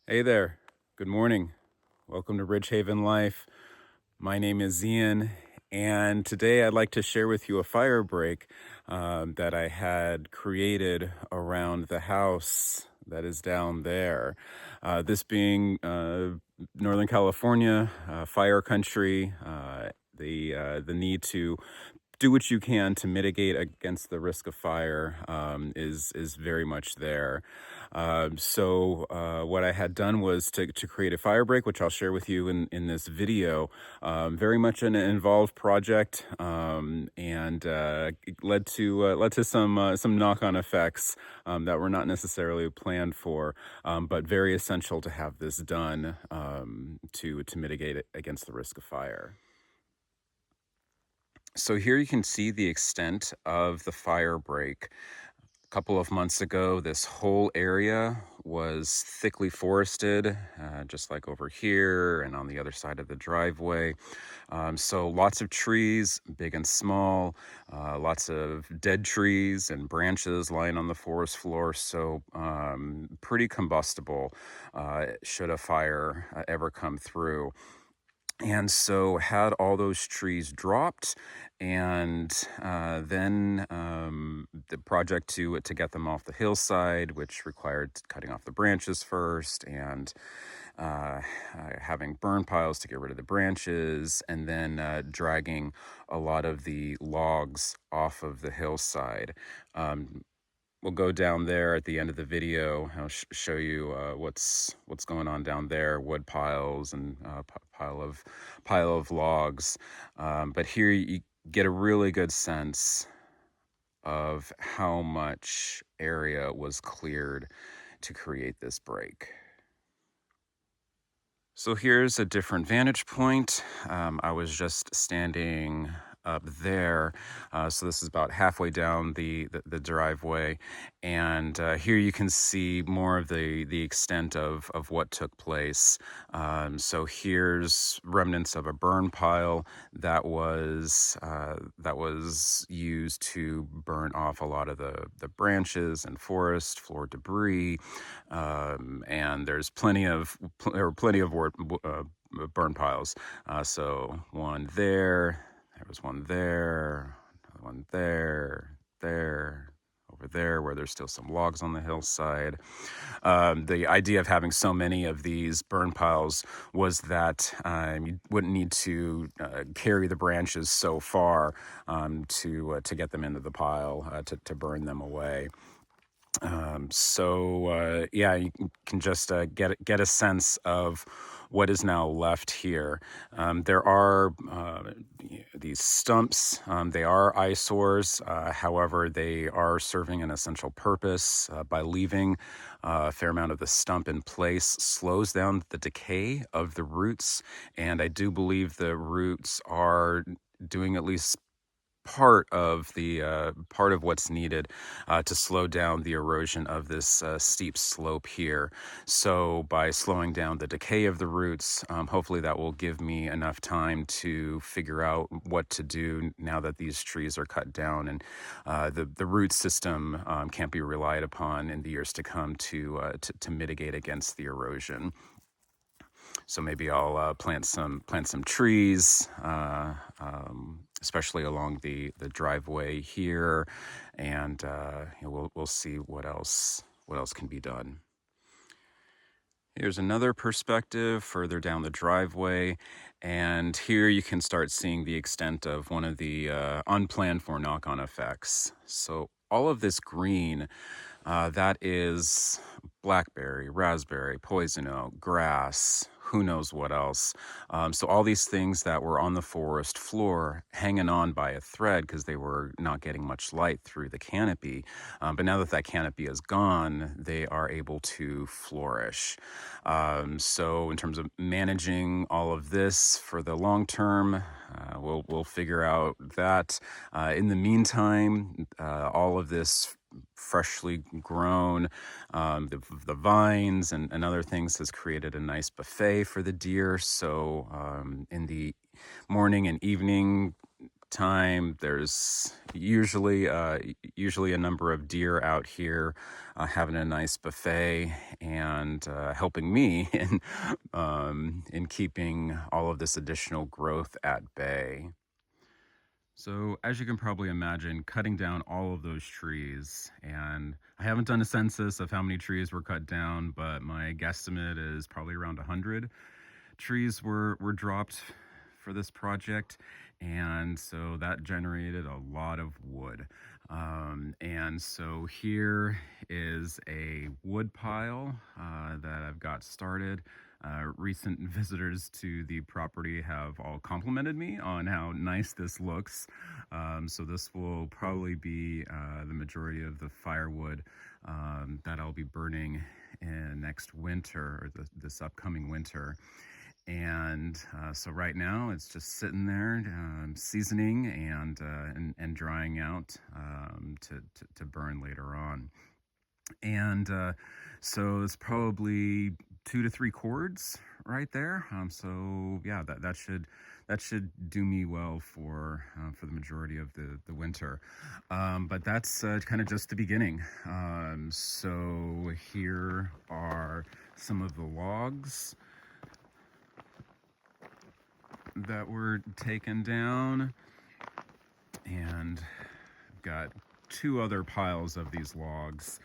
Hey there. Good morning. Welcome to Ridgehaven Life. My name is Ian, and today I'd like to share with you a fire break that I had created around the house that is down there. This being Northern California, fire country, the need to do what you can to mitigate against the risk of fire is very much there. So what I had done was to create a fire break, which I'll share with you in this video. Very much an involved project, and it led to some knock-on effects that were not necessarily planned for, but very essential to have this done to mitigate it against the risk of fire. So here you can see the extent of the fire break. A couple of months ago, this whole area was thickly forested, just like over here and on the other side of the driveway. So lots of trees, big and small, lots of dead trees and branches lying on the forest floor. So pretty combustible should a fire ever come through. And so had all those trees dropped, and then the project to get them off the hillside, which required cutting off the branches first, and having burn piles to get rid of the branches, and then dragging a lot of the logs off of the hillside. We'll go down there at the end of the video. I'll show you what's going on down there. Wood piles and pile of logs. But here you get a really good sense of how much area was cleared to create this break. So here's a different vantage point. I was just standing up there. So this is about halfway down the driveway. And here you can see more of the extent of what took place. So here's remnants of a burn pile that was used to burn off a lot of the branches and forest floor debris. And there's there were plenty of burn piles. So one there was one there, another one there, over there where there's still some logs on the hillside. The idea of having so many of these burn piles was that you wouldn't need to carry the branches so far to get them into the pile to burn them away. Yeah, you can just get a sense of what is now left here. There are these stumps. They are eyesores. However, they are serving an essential purpose by leaving a fair amount of the stump in place, slows down the decay of the roots. And I do believe the roots are doing at least part of what's needed to slow down the erosion of this steep slope here. So by slowing down the decay of the roots, hopefully that will give me enough time to figure out what to do now that these trees are cut down, and the root system can't be relied upon in the years to come to mitigate against the erosion. So maybe I'll plant some trees, especially along the driveway here, and we'll see what else can be done. Here's another perspective further down the driveway, and here you can start seeing the extent of one of the unplanned for knock-on effects. So all of this green, that is blackberry, raspberry, poison oak, grass, who knows what else. So all these things that were on the forest floor hanging on by a thread because they were not getting much light through the canopy. But now that canopy is gone, they are able to flourish. So in terms of managing all of this for the long term, we'll figure out that. In the meantime, all of this freshly grown, the vines and other things has created a nice buffet for the deer. So in the morning and evening, time. There's usually a number of deer out here having a nice buffet and helping me in keeping all of this additional growth at bay. So, as you can probably imagine, cutting down all of those trees, and I haven't done a census of how many trees were cut down, but my guesstimate is probably around 100 trees were dropped for this project, and so that generated a lot of wood. And so here is a wood pile that I've got started. Recent visitors to the property have all complimented me on how nice this looks. So this will probably be the majority of the firewood that I'll be burning in next winter, or this upcoming winter. And so right now it's just sitting there, seasoning and drying out to burn later on. And so it's probably 2 to 3 cords right there. So yeah, that should do me well for the majority of the winter. But that's kind of just the beginning. So here are some of the logs that were taken down, and I've got 2 other piles of these logs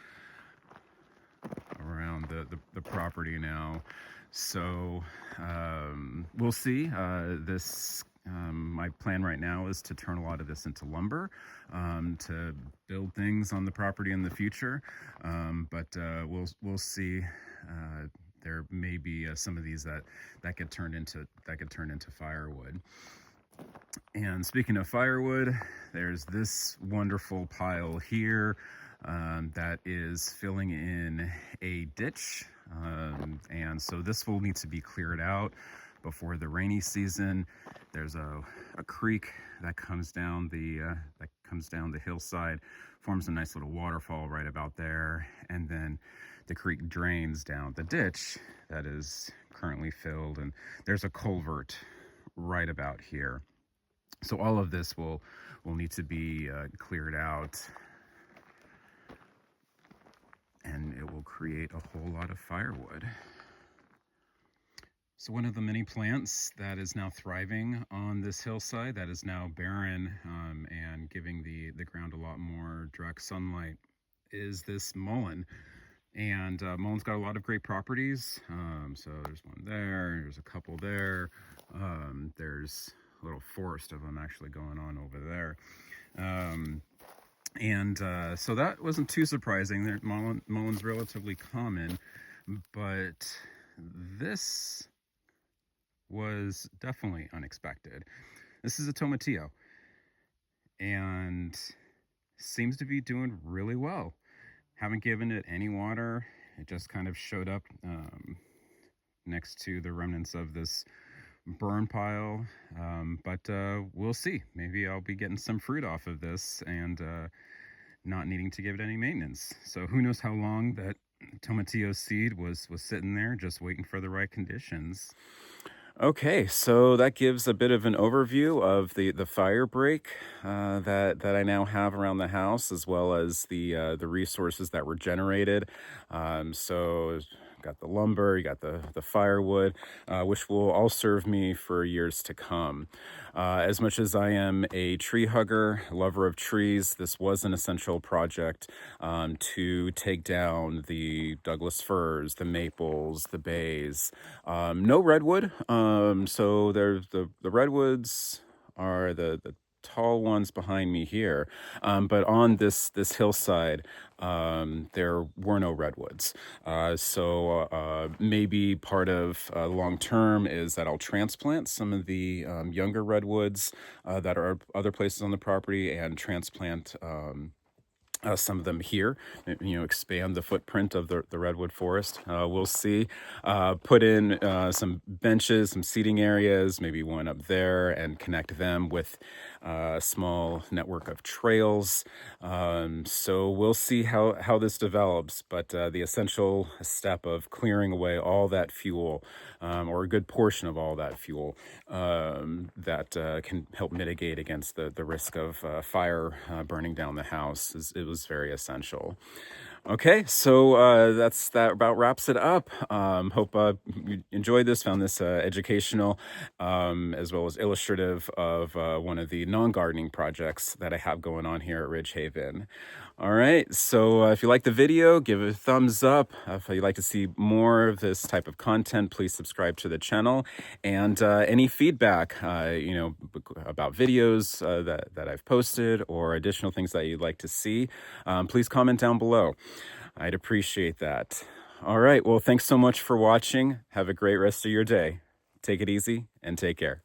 around the property now. So we'll see. My plan right now is to turn a lot of this into lumber to build things on the property in the future. But we'll see. There may be some of these that get turned into firewood. And speaking of firewood, there's this wonderful pile here that is filling in a ditch. And so this will need to be cleared out before the rainy season. There's a creek that comes down the hillside, forms a nice little waterfall right about there, and then the creek drains down the ditch that is currently filled, and there's a culvert right about here. So all of this will need to be cleared out, and it will create a whole lot of firewood. So one of the many plants that is now thriving on this hillside that is now barren and giving the ground a lot more direct sunlight is this mullein. And mullen's got a lot of great properties. So there's one there's a couple there. There's a little forest of them actually going on over there. So that wasn't too surprising. Mullen's relatively common, but this was definitely unexpected. This is a tomatillo, and seems to be doing really well. Haven't given it any water. It just kind of showed up next to the remnants of this burn pile. But we'll see. Maybe I'll be getting some fruit off of this and not needing to give it any maintenance. So who knows how long that tomatillo seed was sitting there just waiting for the right conditions. Okay, so that gives a bit of an overview of the fire break that I now have around the house, as well as the resources that were generated. So you got the lumber, you got the firewood, which will all serve me for years to come. As much as I am a tree hugger, lover of trees, this was an essential project to take down the Douglas firs, the maples, the bays. No redwood. So there's the redwoods are the tall ones behind me here. But on this hillside, there were no redwoods. So maybe part of long term is that I'll transplant some of the younger redwoods that are other places on the property and transplant some of them here, expand the footprint of the redwood forest. We'll see. Put in some benches, some seating areas, maybe one up there, and connect them with a small network of trails. So we'll see how this develops. But the essential step of clearing away all that fuel, or a good portion of all that fuel, that can help mitigate against the risk of fire burning down the house, it was very essential. Okay, so that about wraps it up. Hope you enjoyed this, found this educational, as well as illustrative of one of the non-gardening projects that I have going on here at Ridge Haven. All right, so if you like the video, give it a thumbs up. If you'd like to see more of this type of content, please subscribe to the channel. And any feedback, about videos that I've posted or additional things that you'd like to see, please comment down below. I'd appreciate that. All right, well, thanks so much for watching. Have a great rest of your day. Take it easy and take care.